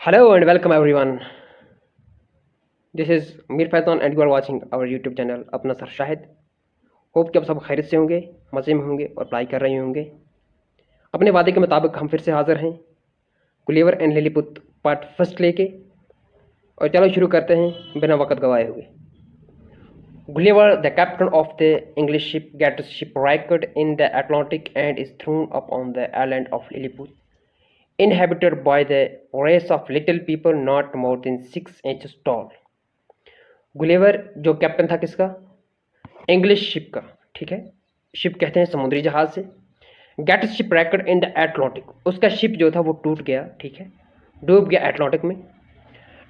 Hello and welcome everyone. This is Mir Faizan and you are watching our YouTube channel अपना sir Shahid. Hope कि आप सब खैरियत से होंगे, मज़े में होंगे और पढ़ाई कर रहे होंगे. अपने वादे के मुताबिक हम फिर से हाज़िर हैं Gulliver and Lilliput part first लेके. और चलो शुरू करते हैं बिना वक्त गवाए हुए. Gulliver, the captain of the English ship, gets shipwrecked in the Atlantic and is thrown upon the island of Lilliput, inhabited by the race of little people not more than 6 inches tall. Gulliver जो captain था किसका? English ship का. ठीक है, ship कहते हैं समुद्री जहाज से. Get ship wrecked in the Atlantic, उसका शिप जो था वो टूट गया. ठीक है, डूब गया एटलांटिक में.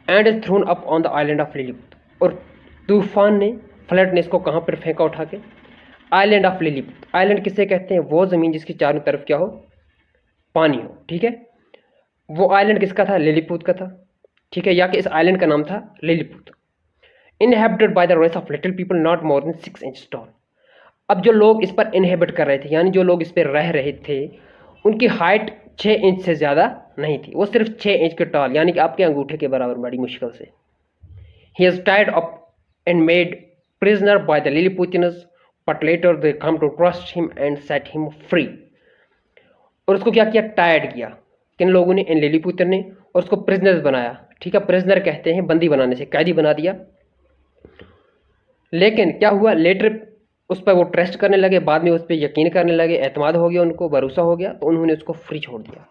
And is throne up on the island of Lilliput, और तूफान ने, फ्लड ने इसको कहाँ पर फेंका उठा के? Island of Lilliput. आइलैंड किसे कहते हैं? वो ज़मीन जिसकी चारों तरफ क्या हो? पानी हो. ठीक है, वो आइलैंड किसका था? लिलीपुट का था. ठीक है, या कि इस आइलैंड का नाम था Lilliput. Inhabited by the race of little people not more than 6 inch tall. अब जो लोग इस पर इनहेबिट कर रहे थे, यानी जो लोग इस पर रह रहे थे, उनकी हाइट 6 इंच से ज़्यादा नहीं थी. वो सिर्फ 6 इंच के टॉल, यानी कि आपके अंगूठे के बराबर, बड़ी मुश्किल से. ही इज टायर्ड up and made prisoner by the Lilliputians, but later they come to trust him and set him free. और उसको क्या किया? टायर्ड किया. किन लोगों ने? इन लिलीपुटियन ने. और उसको प्रिजनर बनाया. ठीक है, प्रिजनर कहते हैं बंदी बनाने से, कैदी बना दिया. लेकिन क्या हुआ? लेटर उस पर वो ट्रस्ट करने लगे, बाद में उस पर यकीन करने लगे, एतमाद हो गया, उनको भरोसा हो गया, तो उन्होंने उसको फ्री छोड़ दिया.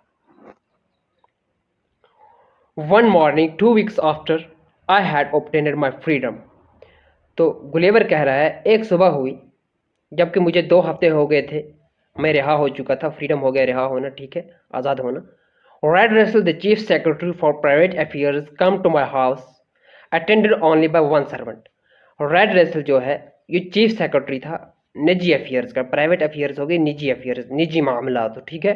One morning 2 weeks after I had obtained my freedom. तो गुलेवर कह रहा है एक सुबह हुई जबकि मुझे 2 हफ्ते हो गए थे, मैं रिहा हो चुका था. फ्रीडम हो गया, रिहा होना. ठीक है, आज़ाद होना. Reldresal the chief secretary for private affairs come to my house attended only by one servant. Reldresal जो है ये चीफ सेक्रेटरी था निजी अफेयर्स का. प्राइवेट अफेयर्स हो गए निजी अफेयर्स, निजी मामला. तो ठीक है,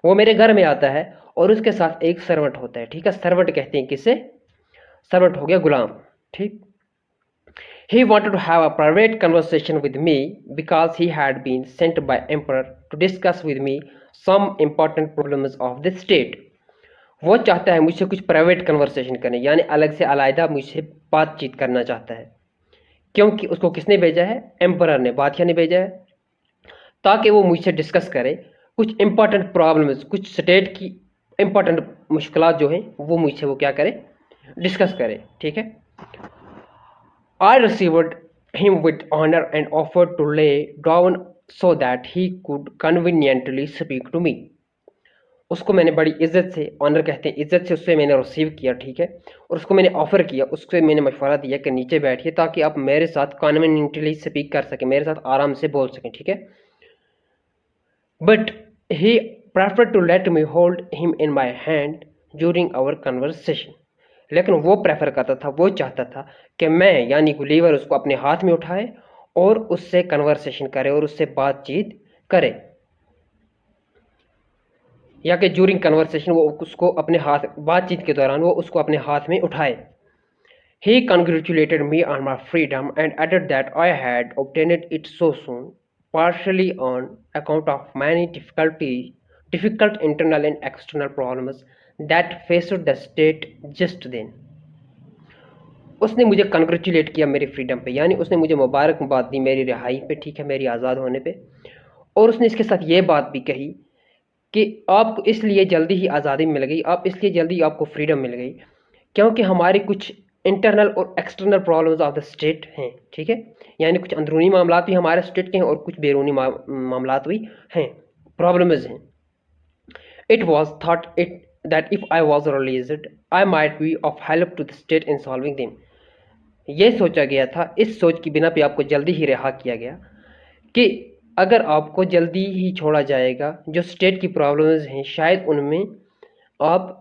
वो मेरे घर में आता है और उसके साथ एक सर्वेंट होता है. ठीक है, सर्वेंट कहते हैं किसे? सर्वेंट हो गया गुलाम. ठीक. He wanted to have a private conversation with me because he had been sent by emperor to discuss with me some important problems of the state. वो चाहता है मुझसे कुछ प्राइवेट कन्वर्सेशन करने, यानी अलग से अलग मुझसे बातचीत करना चाहता है. क्योंकि उसको किसने भेजा है? एम्परर ने, बादशाह ने भेजा है, ताकि वो मुझसे डिस्कस करे कुछ इंपॉर्टेंट प्रॉब्लम्स, कुछ स्टेट की इंपॉर्टेंट मुश्किलात जो हैं वो मुझसे वो क्या करे? डिस्कस करे. ठीक है. I received him with honor and offered to lay down so that he could conveniently speak to me. उसको मैंने बड़ी इज्जत से, ऑनर कहते हैं इज्जत से, उससे मैंने रिसीव किया. ठीक है, और उसको मैंने ऑफ़र किया, उससे मैंने मशवरा दिया कि नीचे बैठिए ताकि आप मेरे साथ कन्वीनियंटली स्पीक कर सकें, मेरे साथ आराम से बोल सकें. ठीक है. But he prefer to let me hold him in my hand during our conversation. लेकिन वो प्रेफर करता था, वो चाहता था कि मैं यानी गुलिवर उसको अपने हाथ में उठाए और उससे कन्वर्सेशन करे और उससे बातचीत करे, या कि ड्यूरिंग कन्वर्सेशन वो उसको अपने हाथ, बातचीत के दौरान वो उसको अपने हाथ में उठाए. He congratulated me on my freedom and added that I had obtained it so soon partially on account of many difficult internal and external problems that faced the state just then. उसने मुझे congratulate किया मेरी freedom पे, यानी उसने मुझे मुबारकबाद दी मेरी रिहाई पे. ठीक है, मेरी आज़ाद होने पे. और उसने इसके साथ ये बात भी कही कि आपको इसलिए जल्दी ही आज़ादी मिल गई, आप इसलिए जल्दी आपको फ्रीडम मिल गई क्योंकि हमारी कुछ इंटरनल और external problems of the state हैं. ठीक है, यानी कुछ अंदरूनी मामला भी हमारे स्टेट के हैं और कुछ बैरूनी मामला भी हैं, प्रॉब्लम्स हैं. It was thought it that if I was released I might be of help to the state in solving them. ये सोचा गया था, इस सोच की बिना पे आपको जल्दी ही रिहा किया गया कि अगर आपको जल्दी ही छोड़ा जाएगा, जो स्टेट की प्रॉब्लम्स हैं शायद उनमें आप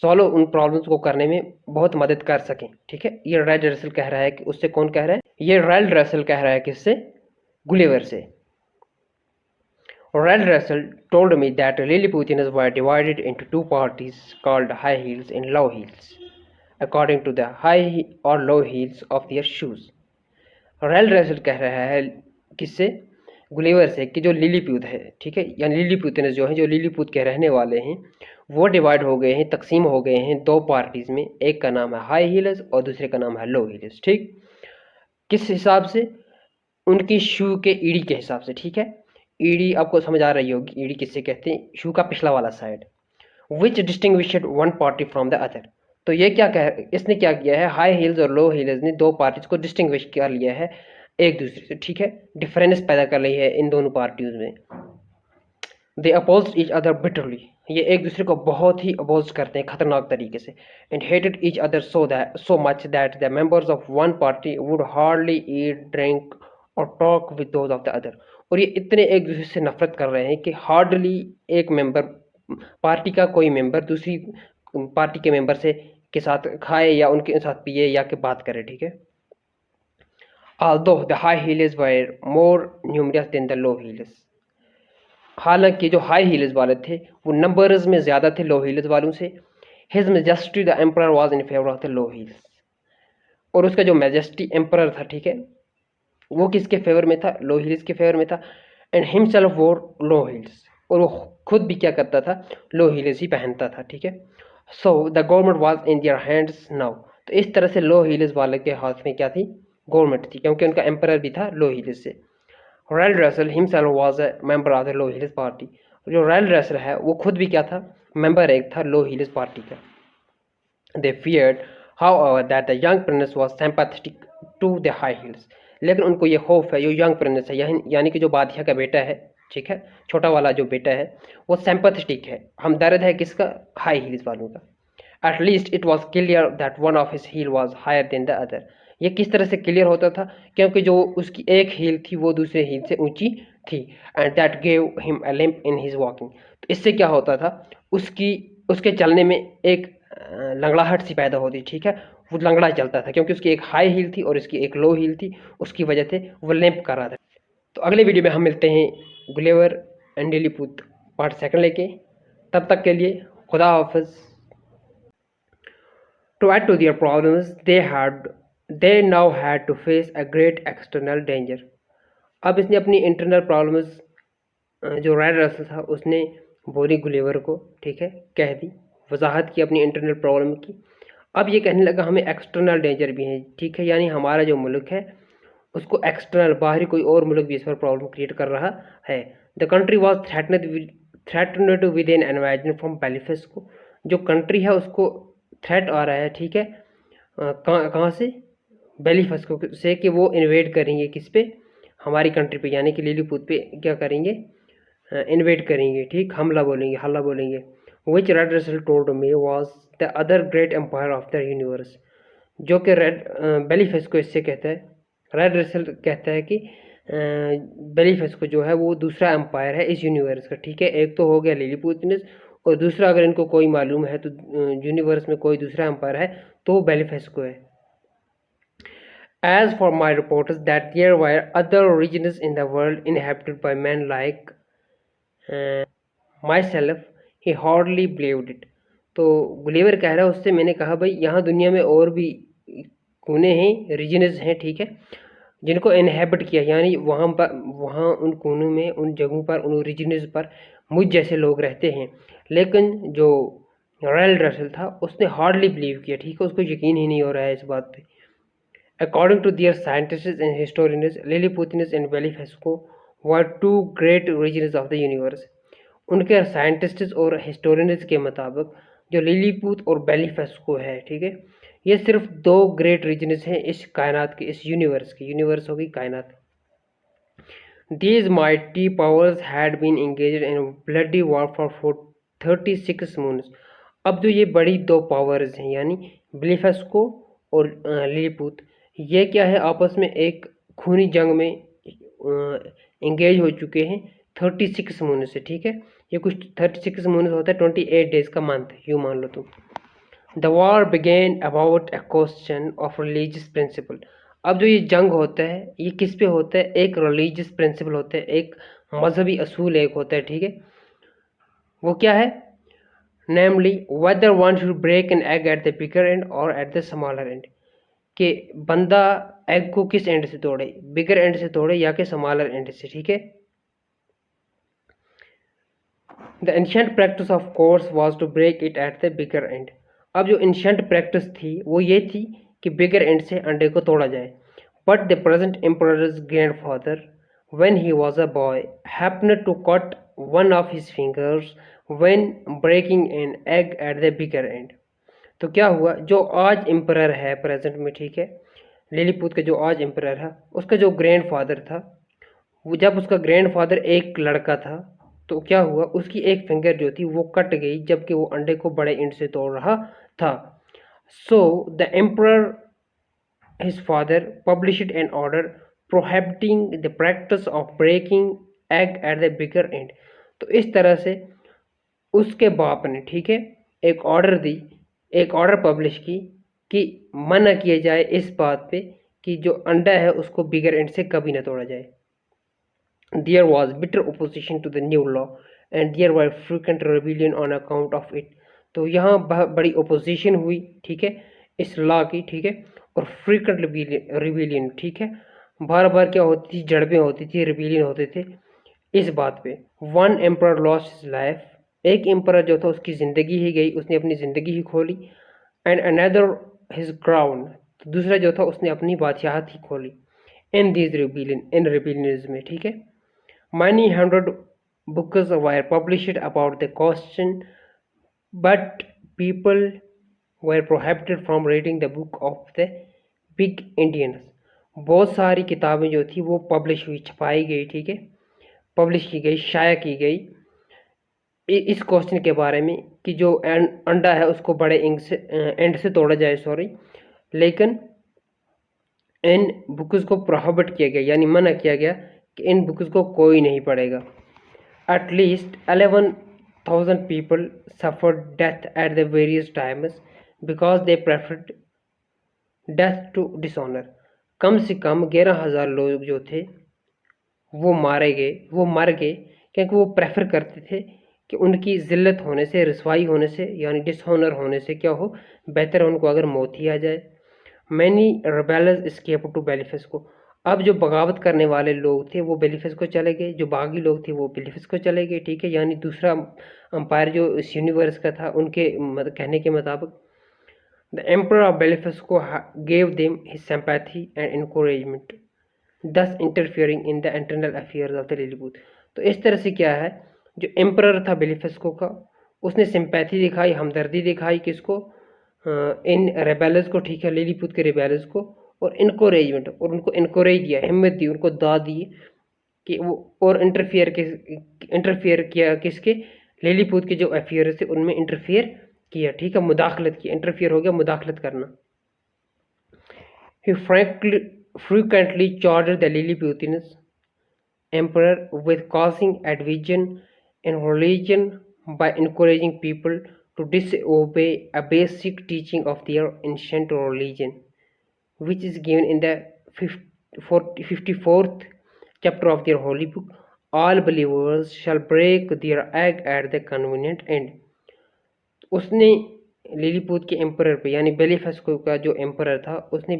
सॉल्व, उन प्रॉब्लम्स को करने में बहुत मदद कर सकें. ठीक है, ये रेड रसल कह रहा है कि उससे कौन कह रहा है? ये रेड रसल कह रहा है किससे? गुलिवर से. Red Russell told me that Lilliputians were divided into 2 parties called high heels and low heels according to the high or low heels of their shoes. Red Russell कह रहा है किससे? Gulliver से कि जो लिलीपूत है, ठीक है, या लिलीपूतनस जो है, जो लिलीपूत के रहने वाले हैं, वो डिवाइड हो गए हैं, तकसीम हो गए हैं दो पार्टीज़ में। एक का नाम है हाई हीलर्स और दूसरे का नाम है लो हीलर्स। ठीक, किस हिसाब से? उनकी शू के ईड़ी के हिसाब से। ठीक है, ईड़ी आपको समझ आ रही होगी, ईड़ी किससे कहते हैं? शू का पिछला वाला side. Which distinguished one party from the other. तो ये क्या कह, इसने क्या किया है, हाई हील्स और लो हील्स ने दो पार्टीज को डिस्टिंग्विश कर लिया है एक दूसरे से। ठीक है, डिफरेंस पैदा कर ली है इन दोनों पार्टियों में। दे अपोज ईच अदर बिटरली, ये एक दूसरे को बहुत ही अपोज करते हैं खतरनाक तरीके से। And hated each other so much that the members of one party would hardly eat, drink or talk with those of the other. और ये इतने एक दूसरे से नफरत कर रहे हैं कि हार्डली एक मेंबर, पार्टी का कोई मेंबर दूसरी पार्टी के मेंबर से के साथ खाए या उनके साथ पिए या के बात करे। ठीक है, although the high heelers were more numerous than the low heelers, हालांकि जो हाई हील्स वाले थे वो नंबर्स में ज़्यादा थे लो हील्स वालों से। His majesty the emperor was in favour of the low heels, और उसका जो मेजेस्टी एम्परर था, ठीक है, वो किसके फेवर में था? लो हील्स के फेवर में था। एंड हिमसेल्फ वोर लो हील्स, और वो खुद भी क्या करता था? लो हील्स ही पहनता था। ठीक है, so the government was in their hands now. तो इस तरह से लो हील्स वाले के हाथ में क्या थी? गवर्नमेंट थी, क्योंकि उनका एम्परर भी था लो हील्स से। Royal Russell himself was a member of the low heels party. जो रॉयल रसल है वो खुद भी क्या था? मेंबर एक था लो हील्स पार्टी का। They feared however that the young prince was sympathetic to the high heels, लेकिन उनको ये खौफ है, जो यंग प्रिंस है यानी कि जो बादशाह का बेटा है, ठीक है, छोटा वाला जो बेटा है, वो सिंपैथेटिक है, हमदर्द है किसका? हाई हील्स वालों का। At least it was clear that one of his heel was higher than the other. ये किस तरह से क्लियर होता था? क्योंकि जो उसकी एक हील थी वो दूसरे हील से ऊंची थी। And that gave him a limp in his walking. तो इससे क्या होता था? उसके चलने में एक लंगड़ाहट सी पैदा होती। ठीक है, वो लंगड़ा चलता था क्योंकि उसकी एक हाई हील थी और इसकी एक लो हील थी, उसकी वजह से वो लिम्प कर रहा था। तो अगले वीडियो में हम मिलते हैं गुलेवर एंड लिलीपुत पार्ट सेकंड लेके। तब तक के लिए खुदा हाफिज़। To add to their problems, they now had to face a great external danger. अब इसने अपनी इंटरनल प्रॉब्लम्स, जो रॉयल रसल था उसने बोली गुलिवर को, ठीक है, कह दी, वजाहत की अपनी इंटरनल प्रॉब्लम की। अब ये कहने लगा हमें एक्सटर्नल डेंजर भी है। ठीक है, यानी हमारा जो मुल्क है उसको एक्सटर्नल, बाहरी कोई और मुल्क भी इस पर प्रॉब्लम क्रिएट कर रहा है। The country was threatened with an invasion from Blefuscu. जो कंट्री है उसको थ्रेट आ रहा है, ठीक है, कहाँ से? बेलिफेस्को से, कि वो इन्वेड करेंगे किस पे? हमारी कंट्री पे, यानी कि लिलीपुत पे क्या करेंगे? इन्वेड करेंगे। ठीक, हमला बोलेंगे, हल्ला बोलेंगे। Which Reldresal told me was the other great empire of the universe. जो कि रेड बेलिफेस्को इससे कहता है, रेड रसल कहता है कि बेलिफेस्को जो है वो दूसरा एम्पायर है इस यूनिवर्स का। ठीक है, एक तो हो गया लिलीपुतनस, और दूसरा अगर इनको कोई मालूम है तो यूनिवर्स में कोई दूसरा एम्पायर है तो बेलिफेस्को है। As for my reports that there were other regions in the world inhabited by men like myself, he hardly believed it. तो गुलिवर कह रहा है उससे मैंने कहा भाई यहाँ दुनिया में और भी कोने हैं, रीजन्स हैं, ठीक है, जिनको इनहेबिट किया, यानी वहाँ उन कोनों में, उन जगहों पर, उन रीजन्स पर मुझ जैसे लोग रहते हैं। लेकिन जो रॉयल रसल था उसने हार्डली बिलीव किया। ठीक है, उसको यकीन ही नहीं हो रहा है इस बात पे। According to their scientists and historians, Lilliputians and Belisfesco were two great regions of the universe. उनके साइंटिस्ट्स और हिस्टोरियंस के मुताबिक जो लिलीपुत और बेलिफेस्को है, ठीक है, ये सिर्फ दो ग्रेट रीजन्स हैं इस कायनात के, इस यूनिवर्स के। यूनिवर्स होगी कायनात। These mighty powers had been engaged in bloody warfare for 36 moons. अब जो ये बड़ी दो पावर्स हैं, यानी बेलिफेस्को और लिलीपुत, ये क्या है? आपस में एक खूनी जंग में इंगेज हो चुके हैं 36 मून से। ठीक है, ये कुछ 36 मून होता है 28 डेज का मंथ, यूँ मान लो तुम। The war began about a question of religious principle. अब जो ये जंग होता है ये किस पे होता है? एक रिलीजियस प्रिंसिपल होता है, एक मजहबी असूल एक होता है। ठीक है, वो क्या है? Namely whether one should break an egg at the bigger end or at the smaller end, कि बंदा एग को किस एंड से तोड़े, बिगर एंड से तोड़े या कि स्मॉलर एंड से। ठीक है, the ancient practice of course was to break it at the bigger end. अब जो एंशियंट प्रैक्टिस थी वो ये थी कि बिगर एंड से अंडे को तोड़ा जाए। But the present emperors grandfather when he was a boy happened to cut one of his fingers when breaking an egg at the bigger end। तो क्या हुआ, जो आज एम्परर है प्रेजेंट में, ठीक है, लिलीपुट का जो आज एम्परर है, उसका जो ग्रैंडफादर था, वो जब उसका ग्रैंडफादर एक लड़का था तो क्या हुआ, उसकी एक फिंगर जो थी वो कट गई जबकि वो अंडे को बड़े इंट से तोड़ रहा था। So the emperor his father published an order prohibiting the practice of breaking egg at the bigger end। तो इस तरह से उसके बाप ने, ठीक है, एक ऑर्डर दी, एक ऑर्डर पब्लिश की कि मना किया जाए इस बात पे कि जो अंडा है उसको बिगर एंड से कभी ना तोड़ा जाए। There was bitter opposition to the new law and there were frequent rebellion on account of it। तो यहाँ बड़ी ओपोजिशन हुई, ठीक है, इस लॉ की, ठीक है, और फ्रीक्वेंट रिबेलियन, ठीक है, बार बार क्या होती थी, झड़पें होती थी, रिबेलियन होते थे इस बात पे। One emperor lost his life, एक एम्पर जो था उसकी ज़िंदगी ही गई, उसने अपनी ज़िंदगी ही खोली। एंड अनदर हिज क्राउन, दूसरा जो था उसने अपनी बादशाहत ही खोली। In this rebellion, in rebellion में, ठीक है, many hundred books were published about the question, but people were prohibited from reading the book of the big Indians। बहुत सारी किताबें जो थी वो पब्लिश हुई, छपाई गई, ठीक है, पब्लिश की गई, शाया की गई इस क्वेश्चन के बारे में कि जो अंडा है उसको बड़े एंड से तोड़ा जाए, सॉरी, लेकिन इन बुक्स को प्रोहिबिट किया गया, यानी मना किया गया कि इन बुक्स को कोई नहीं पढ़ेगा। At least 11,000 people suffered death at the various times because they preferred death to dishonour. कम से कम 11,000 लोग जो थे वो मर गए क्योंकि वो प्रेफर करते थे कि उनकी ज़िल्लत होने से, रसवाई होने से, यानी डिसऑनर होने से क्या हो, बेहतर उनको अगर मौत ही आ जाए। मैनी रेबेल्स एस्केप टू बेलिफस को। अब जो बगावत करने वाले लोग थे वो बेलिफस को चले गए, जो बागी लोग थे वो बेलिफस को चले गए, ठीक है, यानी दूसरा अंपायर जो इस यूनिवर्स का था उनके कहने के मुताबिक। द एम्पर ऑफ बेलिफस को gave them his sympathy and encouragement thus interfering in the internal affairs of the Lilliput. तो इस तरह से क्या है, जो एम्पर था बेलिफस्को का, उसने सिंपैथी दिखाई, हमदर्दी दिखाई किसको, इन रेबेल्स को, ठीक है, लिलीपुट के रेबेल्स को, और इनकोरेजमेंट, और उनको इनकोरेज दिया, हिम्मत दी, उनको दाद दी कि वो और इंटरफियर किया किसके, लिलीपुट के जो अफेयर थे उनमें इंटरफियर किया, ठीक है, मुदाखलत की, इंटरफियर हो गया मुदाखलत करना। He frequently charged the Lilliputians emperor with causing division in religion by encouraging people to disobey a basic teaching of their ancient religion, which is given in the 54th chapter of their holy book. All believers shall break their egg at the convenient end। उसने Lilliput के emperor पे, यानी बेलिफस्को का जो emperor था, उसने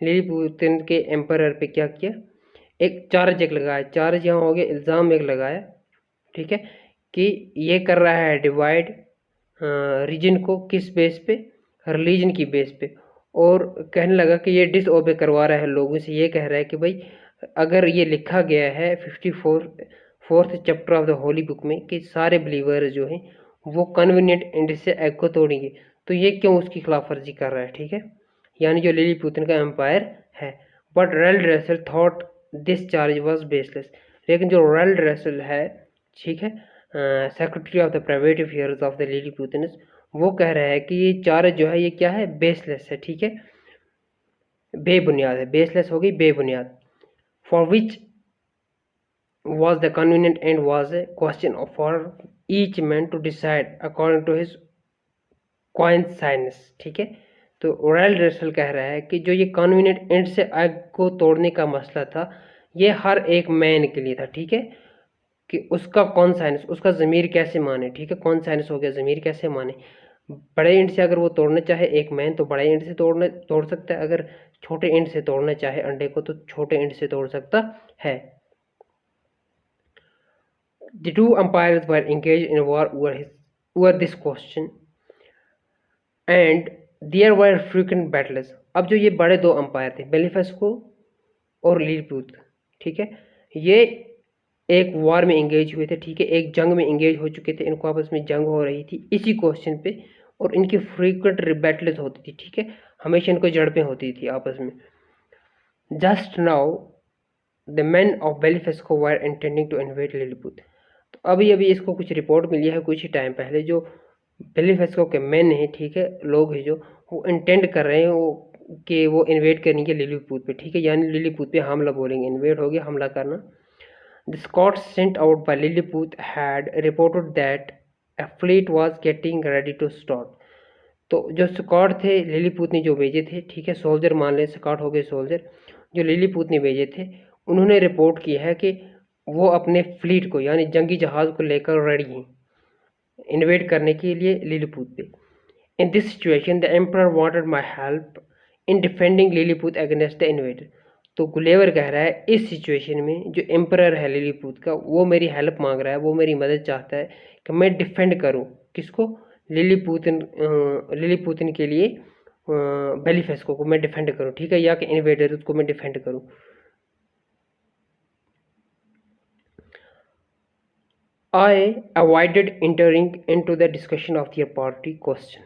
लिलीपुतन के emperor पे क्या किया, एक चार्ज एक लगाया, चार्ज यहाँ हो गया, इल्ज़ाम एक लगाया, ठीक है, कि ये कर रहा है डिवाइड रीजन को, किस बेस पे, रिलीजन की बेस पे, और कहने लगा कि ये डिसओबे करवा रहा है लोगों से, ये कह रहा है कि भाई अगर ये लिखा गया है 54th chapter of the Holi book में कि सारे बिलीवर जो हैं वो कन्वीनियंट एंड से एग को तोड़ेंगे, तो ये क्यों उसकी खिलाफ वर्जी कर रहा है, ठीक है, यानी जो लिलीपुतन का एम्पायर है। But Reldresal thought this charge was baseless. लेकिन जो रेल्ड रसेल है, ठीक है, secretary of the private affairs of the Lilliputians, वो कह रहा है कि ये चार्ज जो है ये क्या है, बेसलेस है, ठीक है, बेबुनियाद है, बेसलेस हो गई, बेबुनियाद। For which was the convenient and was a question for each man to decide according to his conscience, ठीक है। तो रॉयल रसल कह रहा है कि जो ये कन्वीनियंट एंड से आग को तोड़ने का मसला था ये हर एक मैन के लिए था, ठीक है, कि उसका कॉन्साइंस, उसका ज़मीर कैसे माने, ठीक है, कॉन्साइंस हो गया, ज़मीर कैसे माने। बड़े एंड से अगर वो तोड़ना चाहे एक मैन तो बड़े एंड से तोड़ सकता है, अगर छोटे एंड से तोड़ना चाहे अंडे को तो छोटे एंड से तोड़ सकता है। The two umpires were engaged in war over this question and there were frequent battles. अब जो ये बड़े दो अंपायर थे, बेलिफेस्को और लिलीपुत, ठीक है, ये एक वॉर में एंगेज हुए थे, ठीक है, एक जंग में एंगेज हो चुके थे, इनको आपस में जंग हो रही थी इसी क्वेश्चन पे, और इनकी फ्रीक्वेंट बैटल्स होती थी, ठीक है, हमेशा इनको झड़पें होती थी आपस में. Just now the man of Blefuscu were intending to invade Lilliput. तो अभी अभी इसको कुछ रिपोर्ट मिली है कुछ ही टाइम पहले, जो बेलिफेस्को के मैन हैं, ठीक है, लोग हैं जो वो इंटेंड कर रहे हैं वो इन्वेड करेंगे लिलीपुत पे, ठीक है, यानी लिलीपुत पे हमला बोलेंगे, इन्वेड हो गया हमला करना. The Scots sent out by Lilliput had reported that a fleet was getting ready to start. तो जो स्कॉट थे लिलीपुत ने जो भेजे थे, ठीक है, सोल्जर मान लें, स्कॉट हो गए सोल्जर, जो लिलीपुत ने भेजे थे उन्होंने रिपोर्ट की है कि वो अपने फ्लीट को यानी जंगी जहाज़ को लेकर रेडी हैं इन्वेड करने के लिए लिलीपुत पे. In this situation the emperor wanted my help in defending Lilliput against the invader. तो गुलेवर कह रहा है इस सिचुएशन में जो एम्परर है लिलीपुत का वो मेरी हेल्प मांग रहा है, वो मेरी मदद चाहता है कि मैं डिफेंड करूं किसको, लिलीपुतिन के लिए बेलिफेस्को को मैं डिफेंड करूं, ठीक है, या कि इन्वेडर उसको मैं डिफेंड करूं. I avoided entering into the discussion of their party question.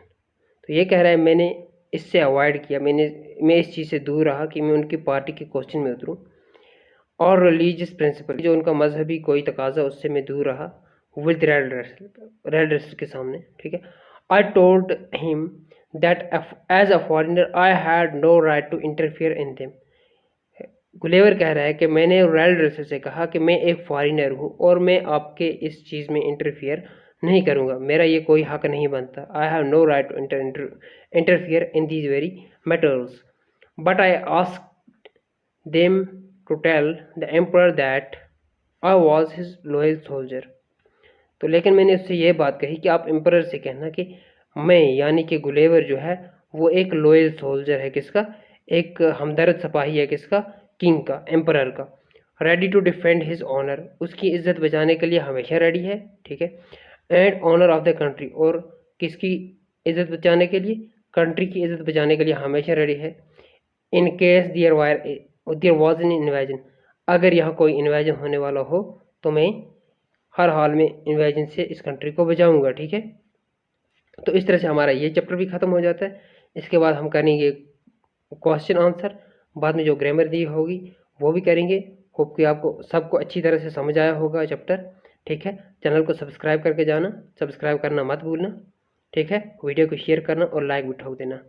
तो ये कह रहा है मैंने इससे अवॉइड किया, मैं इस चीज़ से दूर रहा कि मैं उनकी पार्टी के क्वेश्चन में उतरूं, और रिलीजियस प्रिंसिपल जो उनका मजहबी कोई तकाजा उससे मैं दूर रहा विद रेड रेस्ट के सामने, ठीक है. I told him that as a foreigner I had no right to interfere in them. Gulliver कह रहा है कि मैंने रेड रेस्ट से कहा कि मैं एक फॉरेनर हूँ और मैं आपके इस चीज़ में इंटरफियर नहीं करूँगा, मेरा ये कोई हक नहीं बनता. I have no right to interfere in these very matters, but I asked them to tell the emperor that I was his loyal soldier. तो लेकिन मैंने उससे ये बात कही कि आप एम्परर से कहना कि मैं यानी कि गुलेवर जो है वो एक लॉयल सोल्जर है, किसका, एक हमदर्द सिपाही है, किसका, किंग का, एम्परर का. Ready to defend his honour, उसकी इज्जत बचाने के लिए हमेशा रेडी है, ठीक है, and honour of the country, और किसकी इज्जत बचाने के लिए, कंट्री की इज्जत बचाने के लिए हमेशा रेडी है. In case there was an invasion, अगर यहाँ कोई इन्वेजन होने वाला हो तो मैं हर हाल में इन्वेजन से इस कंट्री को बचाऊंगा, ठीक है. तो इस तरह से हमारा ये चैप्टर भी ख़त्म हो जाता है. इसके बाद हम करेंगे क्वेश्चन आंसर, बाद में जो ग्रामर दी होगी वो भी करेंगे. होप कि आपको सबको अच्छी तरह से समझ आया होगा चैप्टर, ठीक है. चैनल को सब्सक्राइब करके जाना, सब्सक्राइब करना मत भूलना, ठीक है. वीडियो को शेयर करना और लाइक भी ठोक देना.